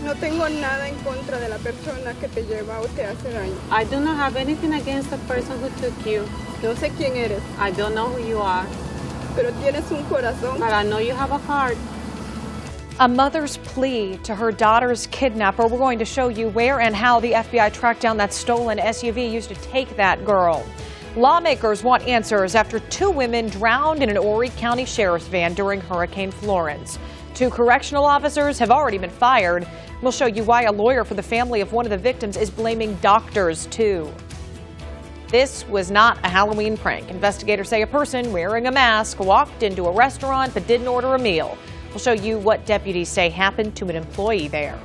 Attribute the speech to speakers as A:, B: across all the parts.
A: No tengo nada en contra de la persona que te lleva o te hace daño.
B: I do not have anything against the person who took you.
A: No sé quién eres,
B: I don't know who you are,
A: pero tienes un corazón.
B: but I know you have a heart.
C: A mother's plea to her daughter's kidnapper. We're going to show you where and how the FBI tracked down that stolen SUV used to take that girl. Lawmakers want answers after 2 women drowned in an Horry County sheriff's van during Hurricane Florence. 2 correctional officers have already been fired. We'll show you why a lawyer for the family of one of the victims is blaming doctors, too. This was not a Halloween prank. Investigators say a person wearing a mask walked into a restaurant but didn't order a meal. We'll show you what deputies say happened to an employee there.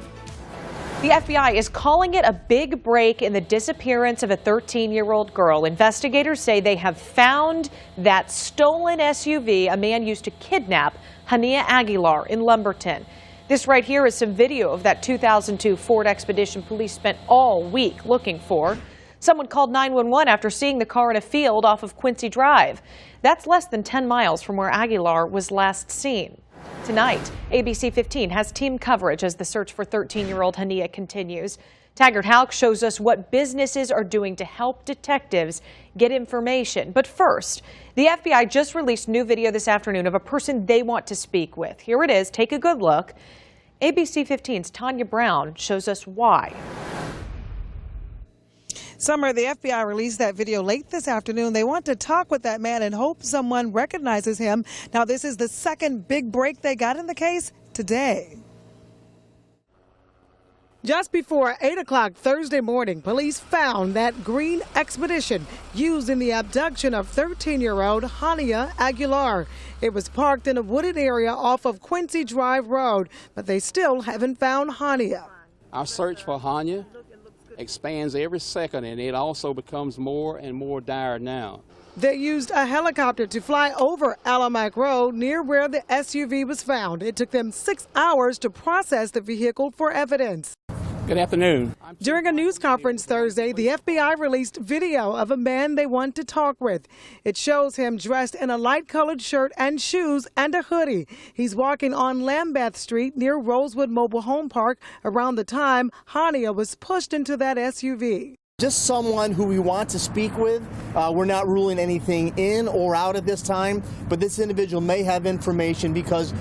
C: The FBI is calling it a big break in the disappearance of a 13-year-old girl. Investigators say they have found that stolen SUV a man used to kidnap Hania Aguilar in Lumberton. This right here is some video of that 2002 Ford Expedition police spent all week looking for. Someone called 911 after seeing the car in a field off of Quincy Drive. That's less than 10 miles from where Aguilar was last seen. Tonight, ABC 15 has team coverage as the search for 13-year-old Hania continues. Taggart Halk shows us what businesses are doing to help detectives get information. But first, the FBI just released new video this afternoon of a person they want to speak with. Here it is. Take a good look. ABC 15's Tanya Brown shows us why.
D: Summer, the FBI released that video late this afternoon. They want to talk with that man and hope someone recognizes him. Now, this is the second big break they got in the case today. Just before 8 o'clock Thursday morning, police found that green Expedition used in the abduction of 13-year-old Hania Aguilar. It was parked in a wooded area off of Quincy Drive Road, but they still haven't found Hania.
E: Our search for Hania expands every second, and it also becomes more and more dire now.
D: They used a helicopter to fly over Alamac Road near where the SUV was found. It took them 6 hours to process the vehicle for evidence.
E: Good afternoon.
D: During a news conference Thursday, the FBI released video of a man they want to talk with. It shows him dressed in a light-colored shirt and shoes and a hoodie. He's walking on Lambeth Street near Rosewood Mobile Home Park around the time Hania was pushed into that SUV.
F: Just someone who we want to speak with. We're not ruling anything in or out at this time, but this individual may have information because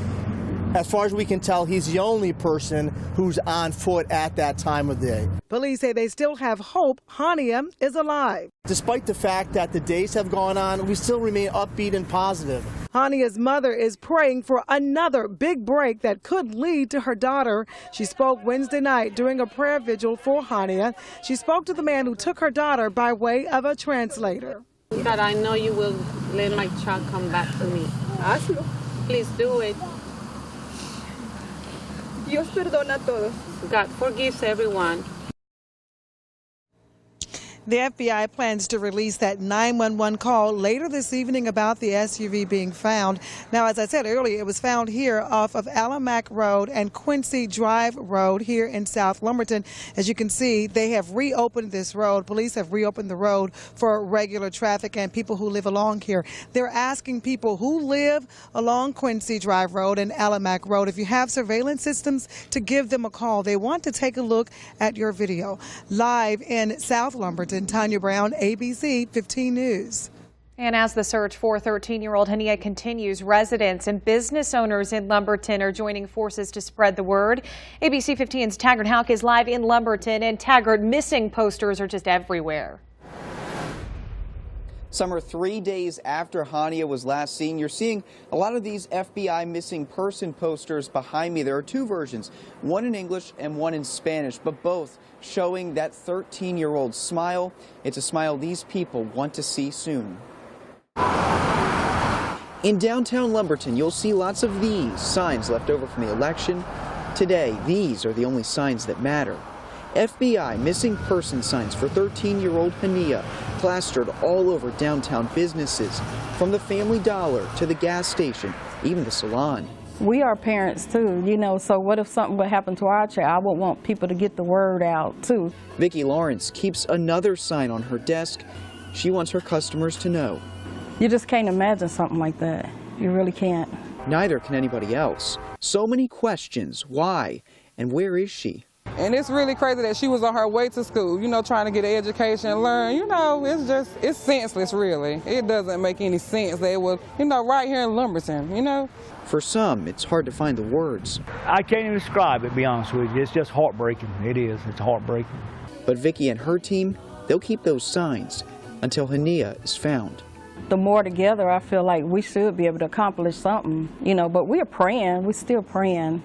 F: as far as we can tell, he's the only person who's on foot at that time of day.
D: Police say they still have hope Hania is alive.
F: Despite the fact that the days have gone on, we still remain upbeat and positive.
D: Hania's mother is praying for another big break that could lead to her daughter. She spoke Wednesday night during a prayer vigil for Hania. She spoke to the man who took her daughter by way of a translator.
B: God, I know you will let my child come back to me.
A: Hazlo.
B: Please do it.
A: Dios perdona a todos.
B: God forgives everyone.
D: The FBI plans to release that 911 call later this evening about the SUV being found. Now, as I said earlier, it was found here off of Alamac Road and Quincy Drive Road here in South Lumberton. As you can see, they have reopened this road. Police have reopened the road for regular traffic and people who live along here. They're asking people who live along Quincy Drive Road and Alamac Road, if you have surveillance systems, to give them a call. They want to take a look at your video. Live in South Lumberton, Tanya Brown, ABC 15 News.
C: And as the search for 13-year-old Hania continues, residents and business owners in Lumberton are joining forces to spread the word. ABC 15's Taggart Halk is live in Lumberton, and Taggart, missing posters are just everywhere.
G: Summer, 3 days after Hania was last seen, you're seeing a lot of these FBI missing person posters behind me. There are 2 versions, one in English and one in Spanish, but both showing that 13-year-old smile. It's a smile these people want to see soon. In downtown Lumberton, you'll see lots of these signs left over from the election. Today, these are the only signs that matter. FBI missing person signs for 13-year-old Hania plastered all over downtown businesses, from the Family Dollar to the gas station, even the salon.
H: We are parents too, you know, so what if something would happen to our child? I would want people to get the word out too.
G: Vicki Lawrence keeps another sign on her desk. She wants her customers to know.
H: You just can't imagine something like that. You really can't.
G: Neither can anybody else. So many questions. Why? And where is she?
I: And it's really crazy that she was on her way to school, you know, trying to get an education and learn. You know, it's senseless, really. It doesn't make any sense that it was, you know, right here in Lumberton, you know.
G: For some, it's hard to find the words.
J: I can't even describe it, to be honest with you. It's just heartbreaking. It is. It's heartbreaking.
G: But Vicky and her team, they'll keep those signs until Hania is found.
H: The more together, I feel like we should be able to accomplish something, you know, but we're praying. We're still praying.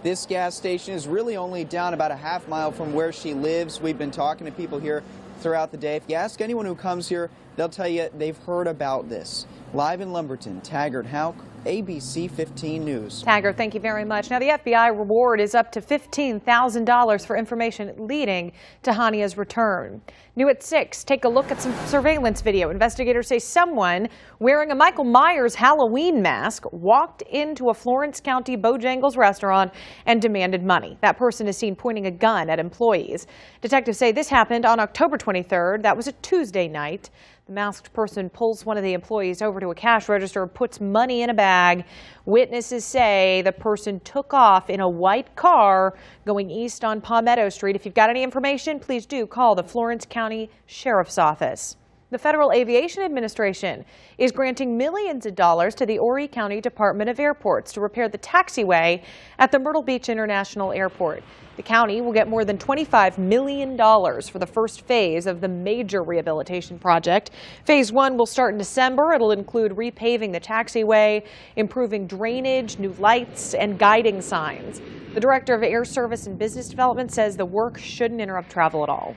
G: This gas station is really only down about a half mile from where she lives. We've been talking to people here throughout the day. If you ask anyone who comes here, they'll tell you they've heard about this. Live in Lumberton, Taggart Houck, ABC 15 News.
C: Taggart, thank you very much. Now, the FBI reward is up to $15,000 for information leading to Hania's return. New at 6, take a look at some surveillance video. Investigators say someone wearing a Michael Myers Halloween mask walked into a Florence County Bojangles restaurant and demanded money. That person is seen pointing a gun at employees. Detectives say this happened on October 23rd. That was a Tuesday night. The masked person pulls one of the employees over to a cash register and puts money in a bag. Witnesses say the person took off in a white car going east on Palmetto Street. If you've got any information, please do call the Florence County Sheriff's Office. The Federal Aviation Administration is granting millions of dollars to the Horry County Department of Airports to repair the taxiway at the Myrtle Beach International Airport. The county will get more than $25 million for the first phase of the major rehabilitation project. Phase 1 will start in December. It'll include repaving the taxiway, improving drainage, new lights, and guiding signs. The Director of Air Service and Business Development says the work shouldn't interrupt travel at all.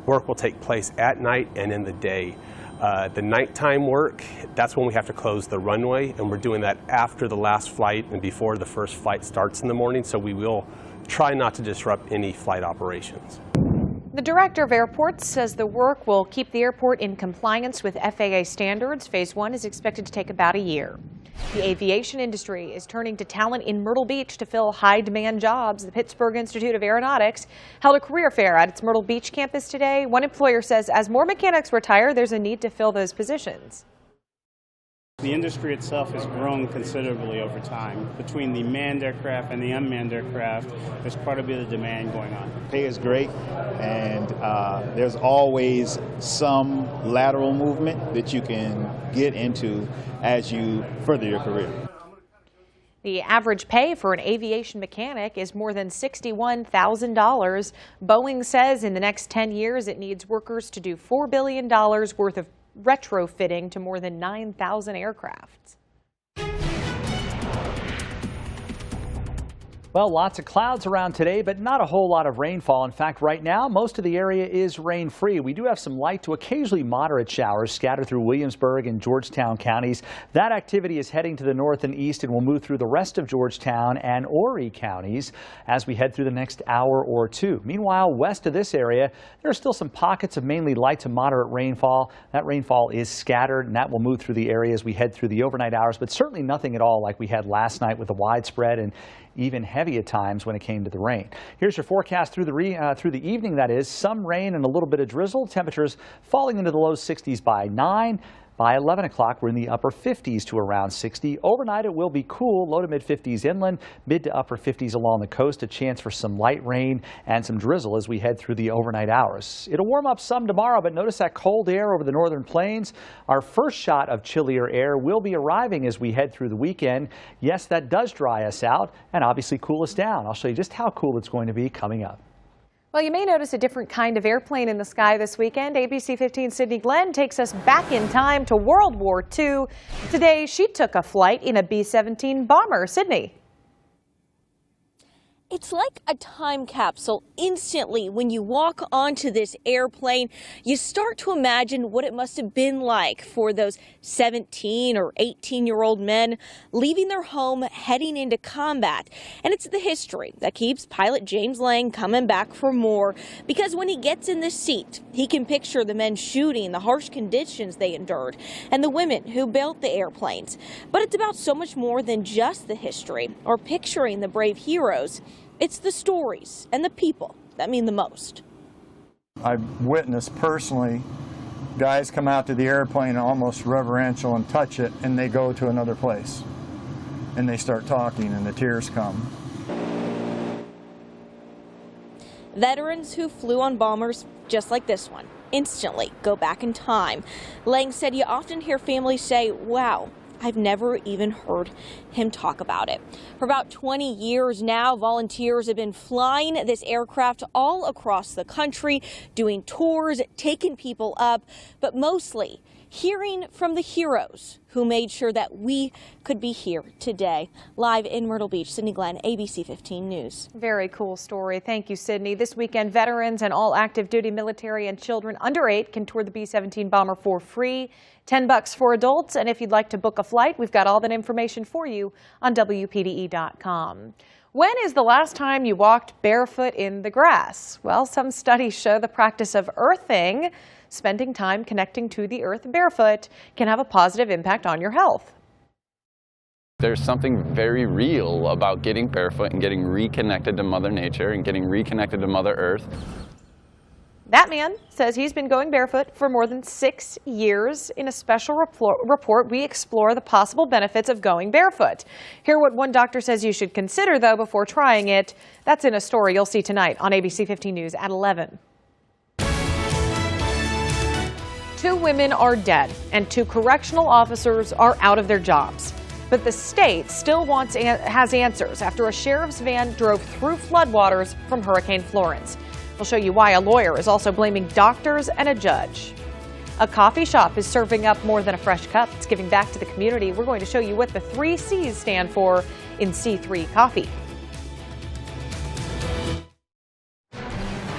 K: Work will take place at night and in the day. The nighttime work, that's when we have to close the runway, and we're doing that after the last flight and before the first flight starts in the morning, so we will try not to disrupt any flight operations.
C: The Director of Airports says the work will keep the airport in compliance with FAA standards. Phase 1 is expected to take about a year. The aviation industry is turning to talent in Myrtle Beach to fill high-demand jobs. The Pittsburgh Institute of Aeronautics held a career fair at its Myrtle Beach campus today. One employer says as more mechanics retire, there's a need to fill those positions.
L: The industry itself has grown considerably over time. Between the manned aircraft and the unmanned aircraft, there's quite a bit of demand going on.
M: Pay is great, and there's always some lateral movement that you can get into as you further your career.
C: The average pay for an aviation mechanic is more than $61,000. Boeing says in the next 10 years it needs workers to do $4 billion worth of retrofitting to more than 9,000 aircraft.
N: Well, lots of clouds around today, but not a whole lot of rainfall. In fact, right now, most of the area is rain-free. We do have some light to occasionally moderate showers scattered through Williamsburg and Georgetown counties. That activity is heading to the north and east and will move through the rest of Georgetown and Horry counties as we head through the next hour or two. Meanwhile, west of this area, there are still some pockets of mainly light to moderate rainfall. That rainfall is scattered, and that will move through the area as we head through the overnight hours, but certainly nothing at all like we had last night with the widespread and even heavy at times when it came to the rain. Here's your forecast through the evening. That is some rain and a little bit of drizzle. Temperatures falling into the low 60s by 9. By 11 o'clock, we're in the upper 50s to around 60. Overnight, it will be cool, low to mid 50s inland, mid to upper 50s along the coast. A chance for some light rain and some drizzle as we head through the overnight hours. It'll warm up some tomorrow, but notice that cold air over the northern plains. Our first shot of chillier air will be arriving as we head through the weekend. Yes, that does dry us out and obviously cool us down. I'll show you just how cool it's going to be coming up.
C: Well, you may notice a different kind of airplane in the sky this weekend. ABC 15's Sydney Glenn takes us back in time to World War II. Today, she took a flight in a B-17 bomber. Sydney.
O: It's like a time capsule. Instantly, when you walk onto this airplane, you start to imagine what it must have been like for those 17 or 18-year-old men leaving their home, heading into combat. And it's the history that keeps pilot James Lang coming back for more, because when he gets in this seat, he can picture the men shooting, the harsh conditions they endured, and the women who built the airplanes. But it's about so much more than just the history or picturing the brave heroes. It's the stories and the people that mean the most.
P: I've witnessed personally guys come out to the airplane almost reverential and touch it, and they go to another place. And they start talking, and the tears come.
O: Veterans who flew on bombers just like this one instantly go back in time. Lang said you often hear families say, wow, I've never even heard him talk about it. For about 20 years now, volunteers have been flying this aircraft all across the country, doing tours, taking people up, but mostly hearing from the heroes who made sure that we could be here today. Live in Myrtle Beach, Sydney Glenn, ABC 15 News.
C: Very cool story. Thank you, Sydney. This weekend, veterans and all active duty military and children under 8 can tour the B-17 bomber for free. $10 for adults. And if you'd like to book a flight, we've got all that information for you on WPDE.com. When is the last time you walked barefoot in the grass? Well, some studies show the practice of earthing, spending time connecting to the earth barefoot, can have a positive impact on your health.
Q: There's something very real about getting barefoot and getting reconnected to Mother Nature and getting reconnected to Mother Earth.
C: That man says he's been going barefoot for more than 6 years. In a special report, we explore the possible benefits of going barefoot. Hear what one doctor says you should consider, though, before trying it. That's in a story you'll see tonight on ABC 15 News at 11. 2 women are dead and 2 correctional officers are out of their jobs. But the state still has answers after a sheriff's van drove through floodwaters from Hurricane Florence. We'll show you why a lawyer is also blaming doctors and a judge. A coffee shop is serving up more than a fresh cup. It's giving back to the community. We're going to show you what the 3 C's stand for in C3 Coffee.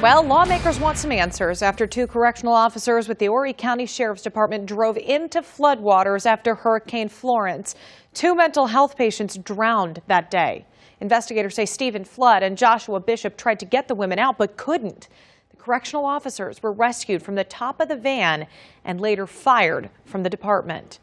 C: Well, lawmakers want some answers after 2 correctional officers with the Horry County Sheriff's Department drove into floodwaters after Hurricane Florence. 2 mental health patients drowned that day. Investigators say Stephen Flood and Joshua Bishop tried to get the women out but couldn't. The correctional officers were rescued from the top of the van and later fired from the department.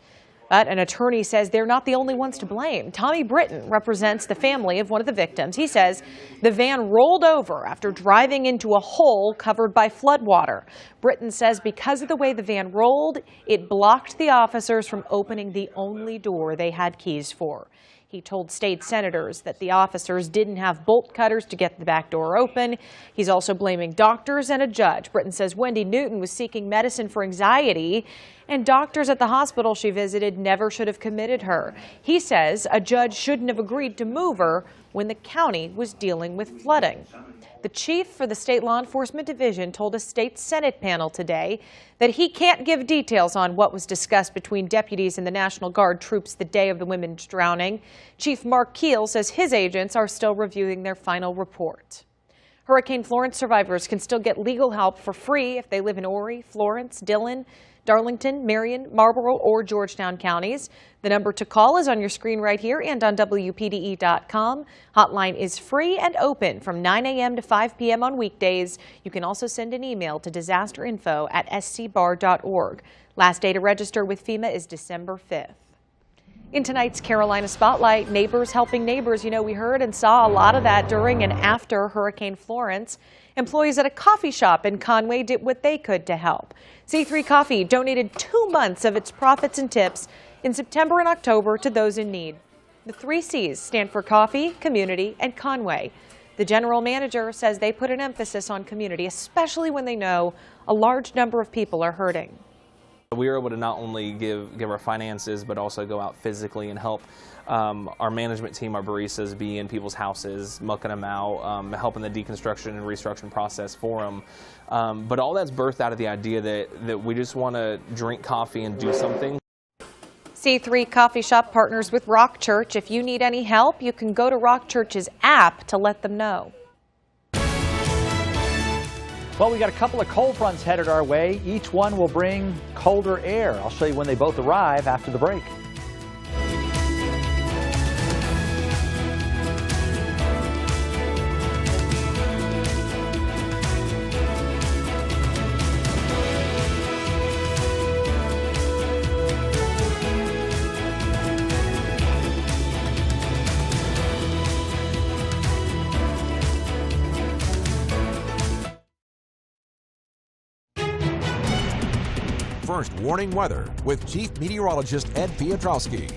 C: But an attorney says they're not the only ones to blame. Tommy Britton represents the family of one of the victims. He says the van rolled over after driving into a hole covered by floodwater. Britton says because of the way the van rolled, it blocked the officers from opening the only door they had keys for. He told state senators that the officers didn't have bolt cutters to get the back door open. He's also blaming doctors and a judge. Britton says Wendy Newton was seeking medicine for anxiety, and doctors at the hospital she visited never should have committed her. He says a judge shouldn't have agreed to move her when the county was dealing with flooding. The chief for the State Law Enforcement Division told a state Senate panel today that he can't give details on what was discussed between deputies and the National Guard troops the day of the women's drowning. Chief Mark Keel says his agents are still reviewing their final report. Hurricane Florence survivors can still get legal help for free if they live in Horry, Florence, Dillon, Darlington, Marion, Marlborough, or Georgetown counties. The number to call is on your screen right here and on WPDE.com. Hotline is free and open from 9 a.m. to 5 p.m. on weekdays. You can also send an email to disasterinfo@scbar.org. Last day to register with FEMA is December 5th. In tonight's Carolina Spotlight, neighbors helping neighbors. You know, we heard and saw a lot of that during and after Hurricane Florence. Employees at a coffee shop in Conway did what they could to help. C3 Coffee donated 2 months of its profits and tips in September and October to those in need. The 3 C's stand for coffee, community, and Conway. The general manager says they put an emphasis on community, especially when they know a large number of people are hurting.
R: We were able to not only give our finances, but also go out physically and help our management team, our baristas, be in people's houses, mucking them out, helping the deconstruction and restructuring process for them. But all that's birthed out of the idea that we just want to drink coffee and do something.
C: C3 Coffee Shop partners with Rock Church. If you need any help, you can go to Rock Church's app to let them know.
N: Well, we got a couple of cold fronts headed our way. Each one will bring colder air. I'll show you when they both arrive after the break.
S: First warning weather with Chief Meteorologist Ed Piotrowski.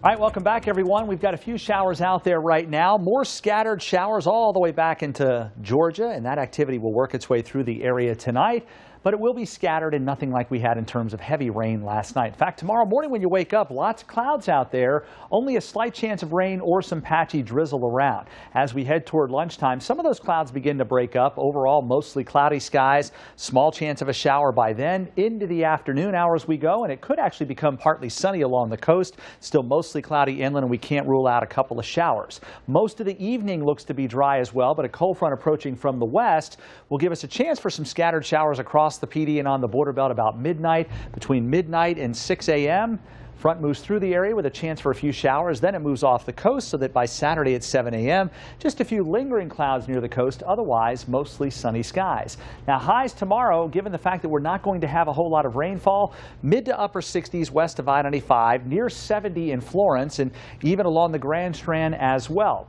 N: All right, welcome back, everyone. We've got a few showers out there right now. More scattered showers all the way back into Georgia, and that activity will work its way through the area tonight. But it will be scattered and nothing like we had in terms of heavy rain last night. In fact, tomorrow morning when you wake up, lots of clouds out there, only a slight chance of rain or some patchy drizzle around. As we head toward lunchtime, some of those clouds begin to break up. Overall, mostly cloudy skies, small chance of a shower by then. Into the afternoon hours we go, and it could actually become partly sunny along the coast. Still mostly cloudy inland, and we can't rule out a couple of showers. Most of the evening looks to be dry as well, but a cold front approaching from the west will give us a chance for some scattered showers across the PD and on the border belt about midnight. Between midnight and 6 a.m. front moves through the area with a chance for a few showers. Then it moves off the coast so that by Saturday at 7 a.m. just a few lingering clouds near the coast. Otherwise mostly sunny skies. Now highs tomorrow, given the fact that we're not going to have a whole lot of rainfall, mid to upper 60s west of I-95, near 70 in Florence, and even along the Grand Strand as well.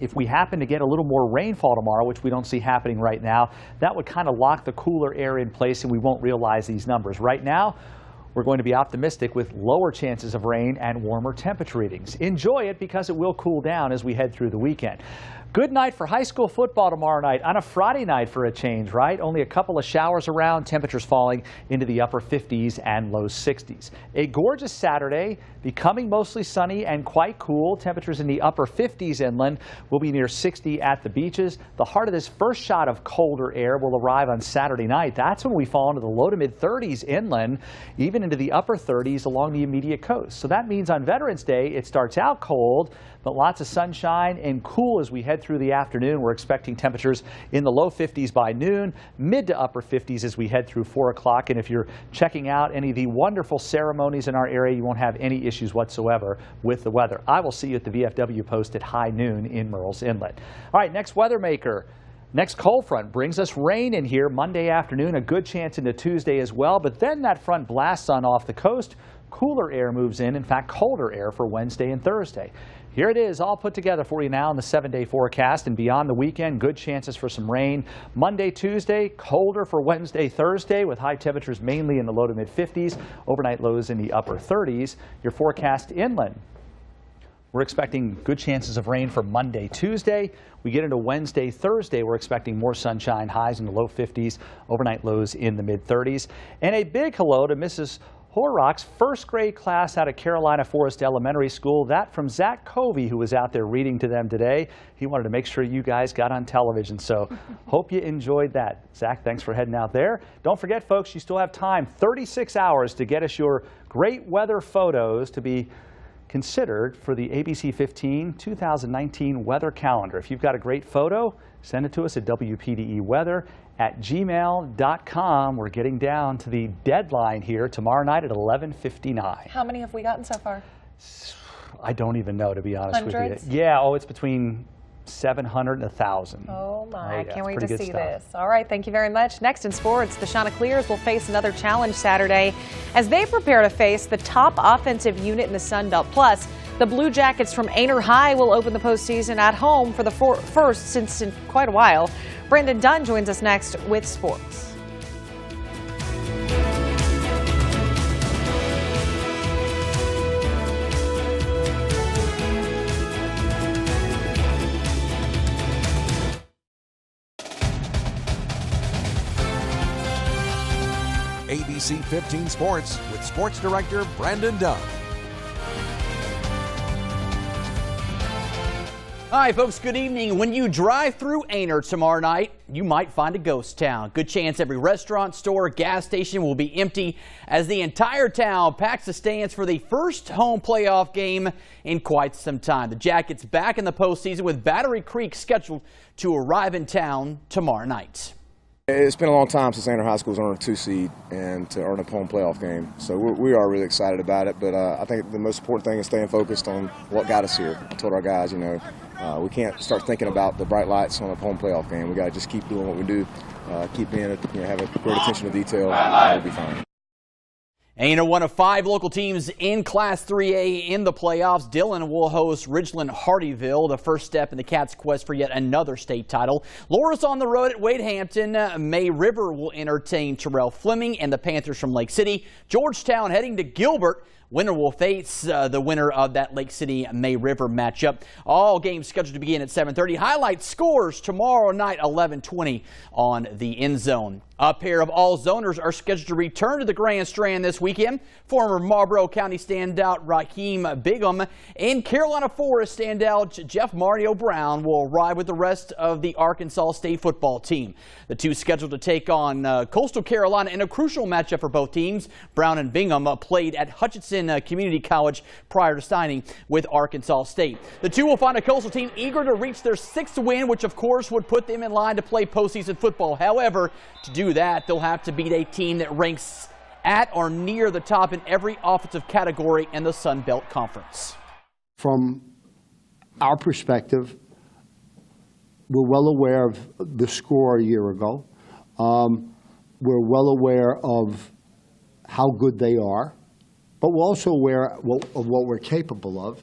N: If we happen to get a little more rainfall tomorrow, which we don't see happening right now, that would kind of lock the cooler air in place and we won't realize these numbers. Right now, we're going to be optimistic with lower chances of rain and warmer temperature readings. Enjoy it because it will cool down as we head through the weekend. Good night for high school football tomorrow night on a Friday night for a change, right? Only a couple of showers around, temperatures falling into the upper 50s and low 60s. A gorgeous Saturday, becoming mostly sunny and quite cool. Temperatures in the upper 50s inland will be near 60 at the beaches. The heart of this first shot of colder air will arrive on Saturday night. That's when we fall into the low to mid 30s inland, even into the upper 30s along the immediate coast. So that means on Veterans Day, it starts out cold, but lots of sunshine and cool as we head through the afternoon. We're expecting temperatures in the low 50s by noon, mid to upper 50s as we head through 4 o'clock. And if you're checking out any of the wonderful ceremonies in our area, you won't have any issues whatsoever with the weather. I will see you at the VFW post at high noon in Murrells Inlet. All right, next weather maker. Next cold front brings us rain in here Monday afternoon, a good chance into Tuesday as well. But then that front blasts on off the coast. Cooler air moves in fact, colder air for Wednesday and Thursday. Here it is, all put together for you now in the 7-day forecast. And beyond the weekend, good chances for some rain. Monday, Tuesday, colder for Wednesday, Thursday, with high temperatures mainly in the low to mid 50s. Overnight lows in the upper 30s. Your forecast inland. We're expecting good chances of rain for Monday, Tuesday. We get into Wednesday, Thursday, we're expecting more sunshine, highs in the low 50s, overnight lows in the mid 30s. And a big hello to Mrs. Horrock's first grade class out of Carolina Forest Elementary School. That from Zach Covey, who was out there reading to them today. He wanted to make sure you guys got on television, so hope you enjoyed that. Zach, thanks for heading out there. Don't forget, folks, you still have time, 36 hours to get us your great weather photos to be considered for the ABC 15 2019 weather calendar. If you've got a great photo, send it to us at WPDEweather@gmail.com. We're getting down to the deadline here tomorrow night at 11:59.
C: How many have we gotten so far?
N: I don't even know, to be honest
C: Hundreds?
N: with you. Yeah, it's between 700 and 1,000.
C: Oh my,
N: yeah,
C: can't wait
N: pretty
C: to
N: good
C: see
N: stuff.
C: this. All right, thank you very much. Next in sports, the Chanticleers will face another challenge Saturday as they prepare to face the top offensive unit in the Sun Belt. Plus, the Blue Jackets from Ainer High will open the postseason at home for the first since in quite a while. Brandon Dunn joins us next with sports.
S: ABC 15 Sports with Sports Director Brandon Dunn.
T: Hi, folks. Good evening. When you drive through Ainer tomorrow night, you might find a ghost town. Good chance every restaurant, store, gas station will be empty as the entire town packs the stands for the first home playoff game in quite some time. The Jackets back in the postseason with Battery Creek scheduled to arrive in town tomorrow night.
U: It's been a long time since Ainer High School's earned a 2 seed and to earn a home playoff game. So we are really excited about it, but I think the most important thing is staying focused on what got us here. I told our guys, we can't start thinking about the bright lights on a home playoff game. We got to just keep doing what we do, keep being, have a great attention to detail, and we'll be fine.
T: Ainer, one of 5 local teams in Class 3A in the playoffs. Dillon will host Ridgeland Hardyville, the first step in the Cats' quest for yet another state title. Laura's on the road at Wade Hampton. May River will entertain Terrell Fleming and the Panthers from Lake City. Georgetown heading to Gilbert. Winner will face the winner of that Lake City May River matchup. All games scheduled to begin at 7:30. Highlight scores tomorrow night, 11:20 on the End Zone. A pair of all zoners are scheduled to return to the Grand Strand this weekend. Former Marlboro County standout Raheem Bigham and Carolina Forest standout Jeff Mario Brown will arrive with the rest of the Arkansas State football team. The two scheduled to take on Coastal Carolina in a crucial matchup for both teams. Brown and Bingham played at Hutchinson Community College prior to signing with Arkansas State. The two will find a Coastal team eager to reach their 6th win, which of course would put them in line to play postseason football. However, to do that, they'll have to beat a team that ranks at or near the top in every offensive category in the Sun Belt Conference.
E: From our perspective, we're well aware of the score a year ago. We're well aware of how good they are, but we're also aware of what we're capable of.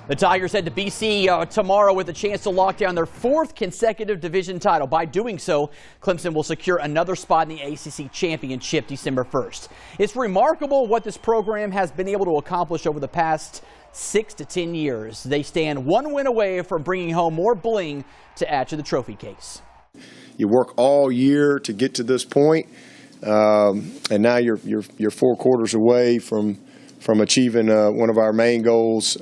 T: The Tigers head to BC tomorrow with a chance to lock down their 4th consecutive division title. By doing so, Clemson will secure another spot in the ACC championship December 1st. It's remarkable what this program has been able to accomplish over the past 6 to 10 years. They stand 1 win away from bringing home more bling to add to the trophy case.
U: You work all year to get to this point, and now you're 4 quarters away from achieving one of our main goals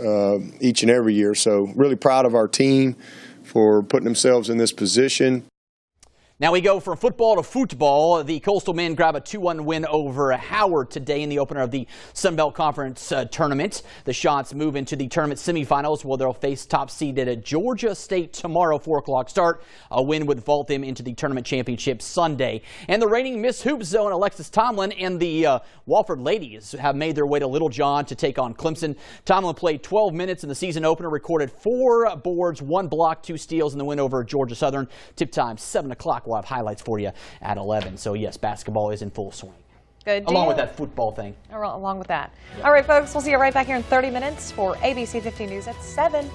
U: each and every year. So really proud of our team for putting themselves in this position.
T: Now we go from football to football. The Coastal men grab a 2-1 win over Howard today in the opener of the Sun Belt Conference tournament. The Shots move into the tournament semifinals where they'll face top seeded Georgia State tomorrow, 4 o'clock start. A win would vault them into the tournament championship Sunday. And the reigning Miss Hoop Zone, Alexis Tomlin, and the Wofford ladies have made their way to Little John to take on Clemson. Tomlin played 12 minutes in the season opener, recorded 4 boards, 1 block, 2 steals in the win over Georgia Southern. Tip time 7 o'clock. We'll have highlights for you at 11. So yes, basketball is in full swing.
C: Good deal.
T: Along with that football thing.
C: Along with that. All right, folks, we'll see you right back here in 30 minutes for ABC 15 News at 7.